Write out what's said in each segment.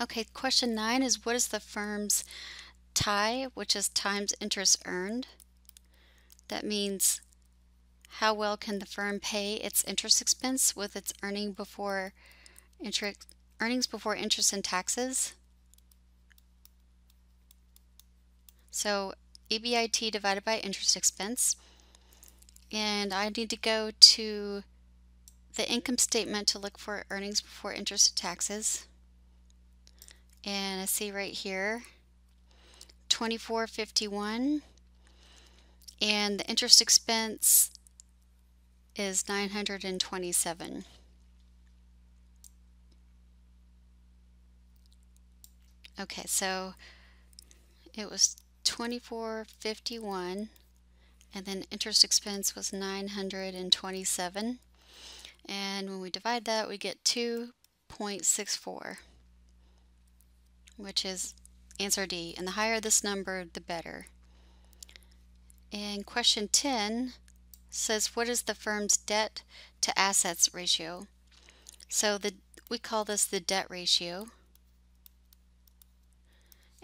Okay, question 9 is what is the firm's TIE, which is times interest earned? That means how well can the firm pay its interest expense with its earnings before interest and taxes? So EBIT divided by interest expense. And I need to go to the income statement to look for earnings before interest and taxes. And I see right here 2451, and the interest expense is 927. Okay, so it was 2451 and then interest expense was 927, and when we divide that we get 2.64, which is answer D, and the higher this number the better. And question 10 says what is the firm's debt to assets ratio? So we call this the debt ratio,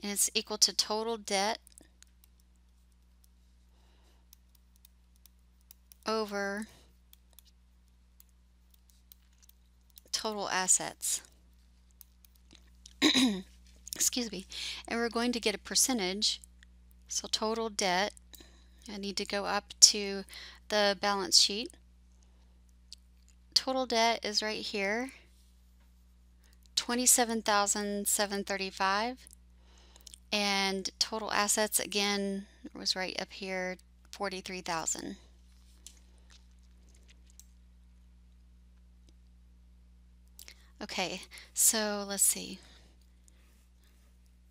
and it's equal to total debt over total assets. Excuse me. And we're going to get a percentage. So total debt, I need to go up to the balance sheet. Total debt is right here, 27,735, and total assets again was right up here, 43,000. Okay, so let's see.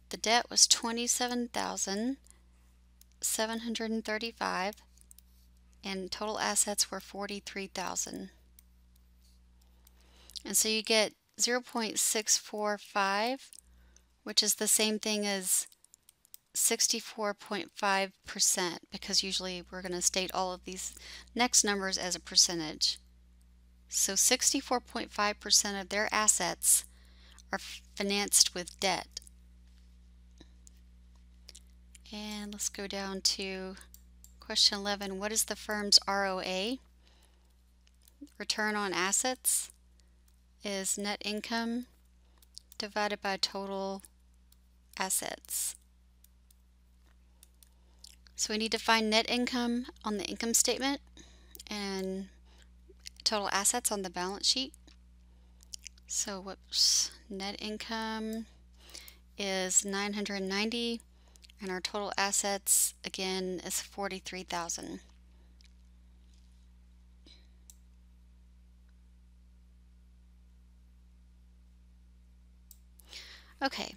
The debt was 27,735 and total assets were 43,000. And so you get 0.645, which is the same thing as 64.5%, because usually we're going to state all of these next numbers as a percentage. So 64.5% of their assets are financed with debt. And let's go down to question 11. What is the firm's ROA? Return on assets is net income divided by total assets. So we need to find net income on the income statement and total assets on the balance sheet. So whoops, net income is 990 and our total assets again is 43,000. Okay,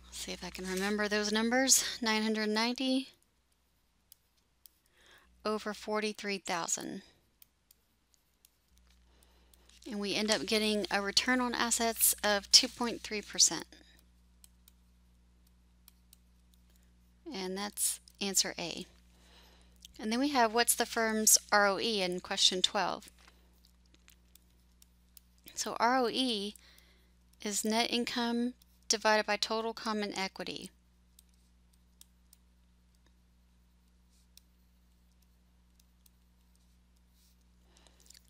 let's see if I can remember those numbers. 990 over 43,000. And we end up getting a return on assets of 2.3%. And that's answer A. And then we have what's the firm's ROE in question 12. So ROE is net income divided by total common equity.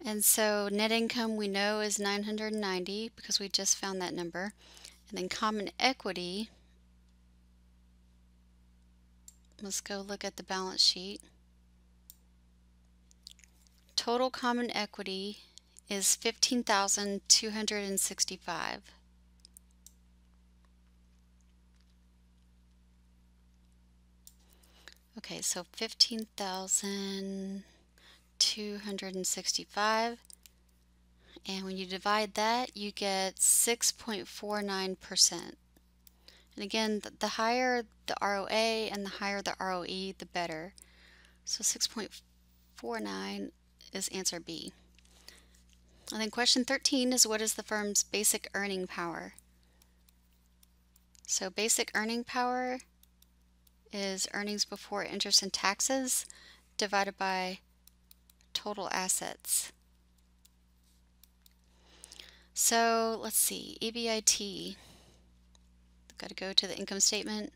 And so net income we know is 990 because we just found that number. And then common equity, let's go look at the balance sheet. Total common equity is 15,265. Okay, so 15,265, and when you divide that you get 6.49%. And again, the higher the ROA and the higher the ROE, the better. So 6.49 is answer B. And then question 13 is what is the firm's basic earning power? So basic earning power is earnings before interest and taxes divided by total assets. So let's see, EBIT. Got to go to the income statement.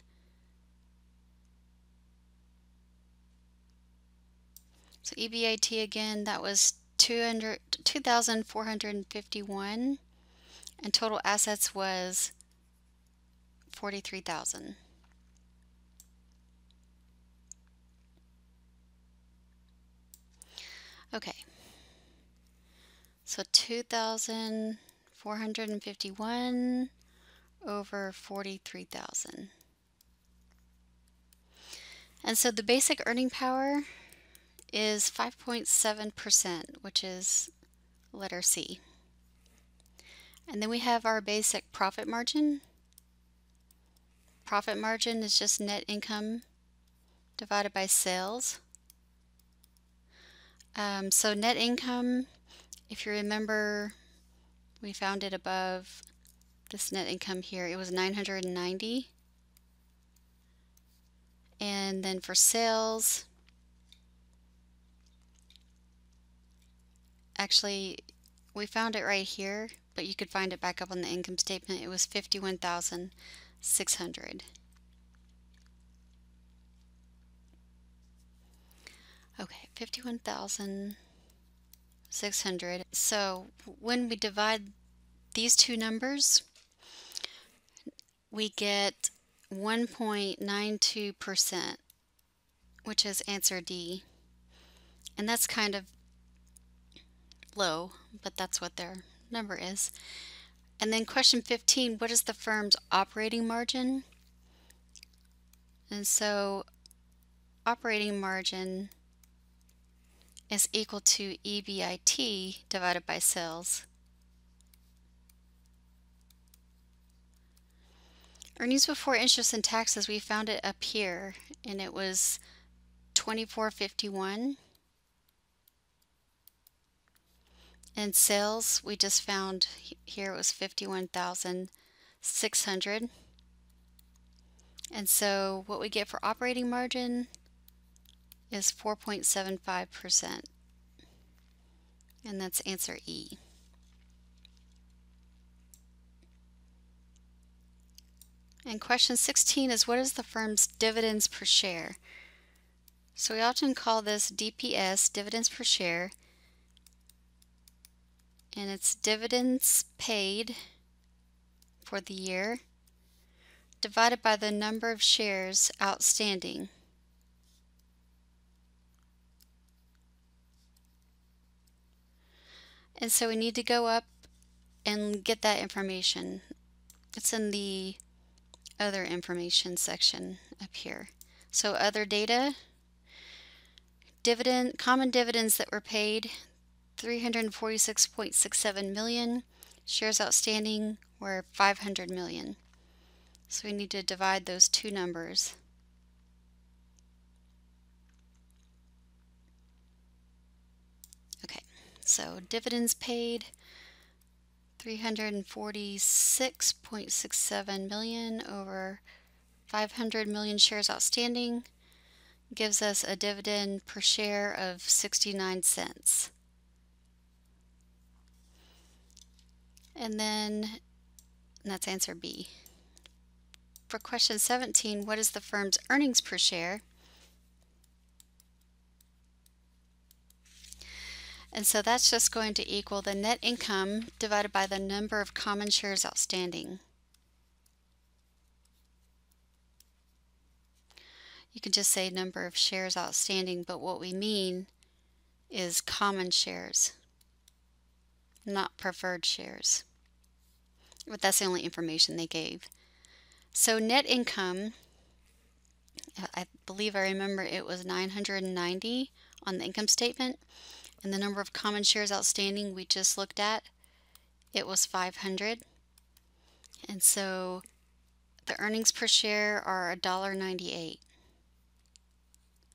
So EBIT again, that was 2,451, and total assets was 43,000. Okay, so 2,451 over 43,000. And so the basic earning power is 5.7%, which is letter C. And then we have our basic profit margin. Profit margin is just net income divided by sales. So net income, if you remember, we found it above this net income here. It was 990. And then for sales, actually, we found it right here, but you could find it back up on the income statement. It was 51,600. Okay, 51,600. So when we divide these two numbers, we get 1.92%, which is answer D. And that's kind of low, but that's what their number is. And then question 15, what is the firm's operating margin? And so operating margin is equal to EBIT divided by sales. Earnings before interest and taxes, we found it up here, and it was 2451. And sales, we just found here it was 51,600. And so what we get for operating margin is 4.75%. And that's answer E. And question 16 is, what is the firm's dividends per share? So we often call this DPS, dividends per share, and it's dividends paid for the year divided by the number of shares outstanding. And so we need to go up and get that information. It's in the other information section up here. So other data, common dividends that were paid, 346.67 million. Shares outstanding were 500 million. So we need to divide those two numbers. Okay, so dividends paid, 346.67 million over 500 million shares outstanding gives us a dividend per share of 69 cents. And that's answer B. For question 17, what is the firm's earnings per share? And so that's just going to equal the net income divided by the number of common shares outstanding. You could just say number of shares outstanding, but what we mean is common shares, not preferred shares. But that's the only information they gave. So net income, I believe I remember it was 990 on the income statement, and the number of common shares outstanding we just looked at, it was 500. And so the earnings per share are $1.98.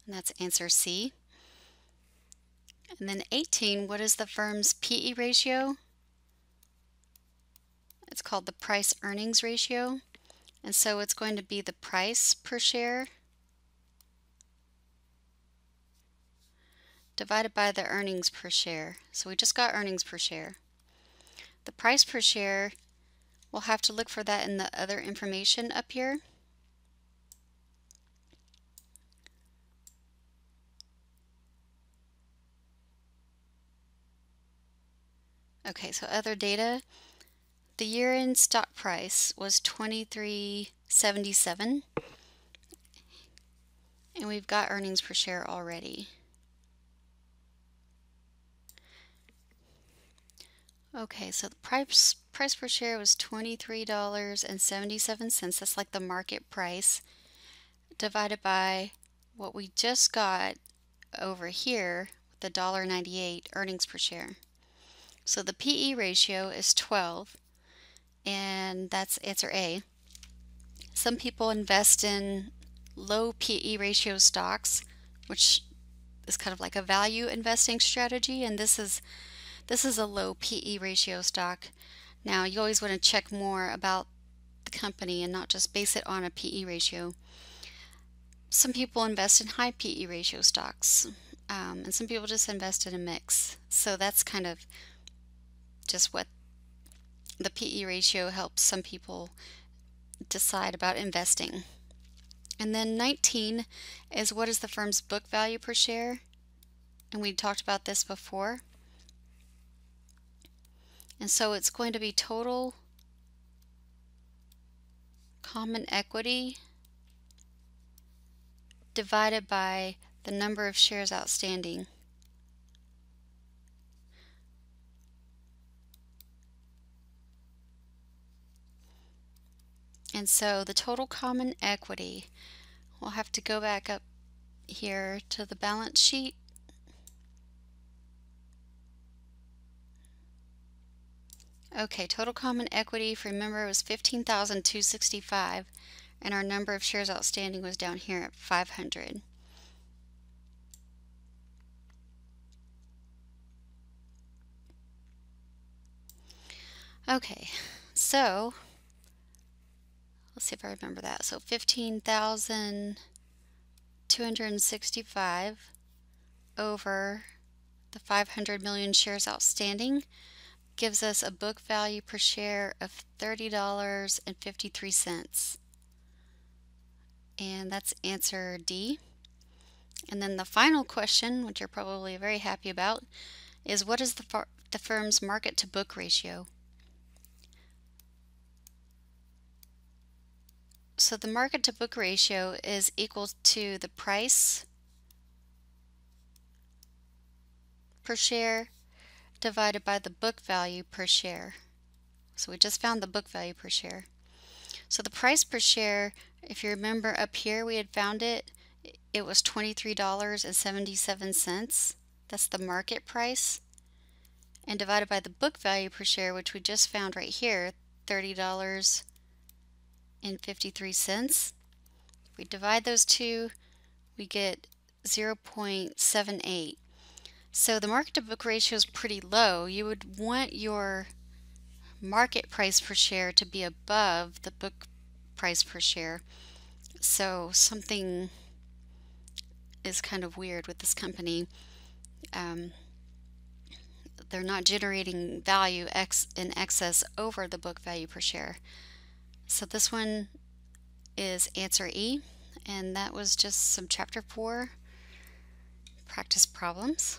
And that's answer C. And then 18, what is the firm's PE ratio? It's called the price earnings ratio. And so it's going to be the price per share divided by the earnings per share. So we just got earnings per share. The price per share, we'll have to look for that in the other information up here. Okay, so other data. The year-end stock price was $23.77, and we've got earnings per share already. Okay, so the price per share was $23.77. That's like the market price, divided by what we just got over here, the $1.98 earnings per share. So the PE ratio is 12, and that's answer A. Some people invest in low PE ratio stocks, which is kind of like a value investing strategy, and this is a low PE ratio stock. Now, you always want to check more about the company and not just base it on a PE ratio. Some people invest in high PE ratio stocks, and some people just invest in a mix. So that's kind of just what the PE ratio helps some people decide about investing. And then 19 is what is the firm's book value per share? And we talked about this before. And so it's going to be total common equity divided by the number of shares outstanding. And so the total common equity, we'll have to go back up here to the balance sheet. Okay, total common equity, if you remember, was 15,265, and our number of shares outstanding was down here at 500. Okay, so let's see if I remember that. So 15,265 over the 500 million shares outstanding gives us a book value per share of $30.53. And that's answer D. And then the final question, which you're probably very happy about, is what is the firm's market to book ratio? So the market to book ratio is equal to the price per share divided by the book value per share. So we just found the book value per share. So the price per share, if you remember up here, we had found it was $23.77. That's the market price. And divided by the book value per share, which we just found right here, $30.53. If we divide those two, we get 0.78. So the market to book ratio is pretty low. You would want your market price per share to be above the book price per share. So something is kind of weird with this company. They're not generating value in excess over the book value per share. So this one is answer E, and that was just some chapter 4 practice problems.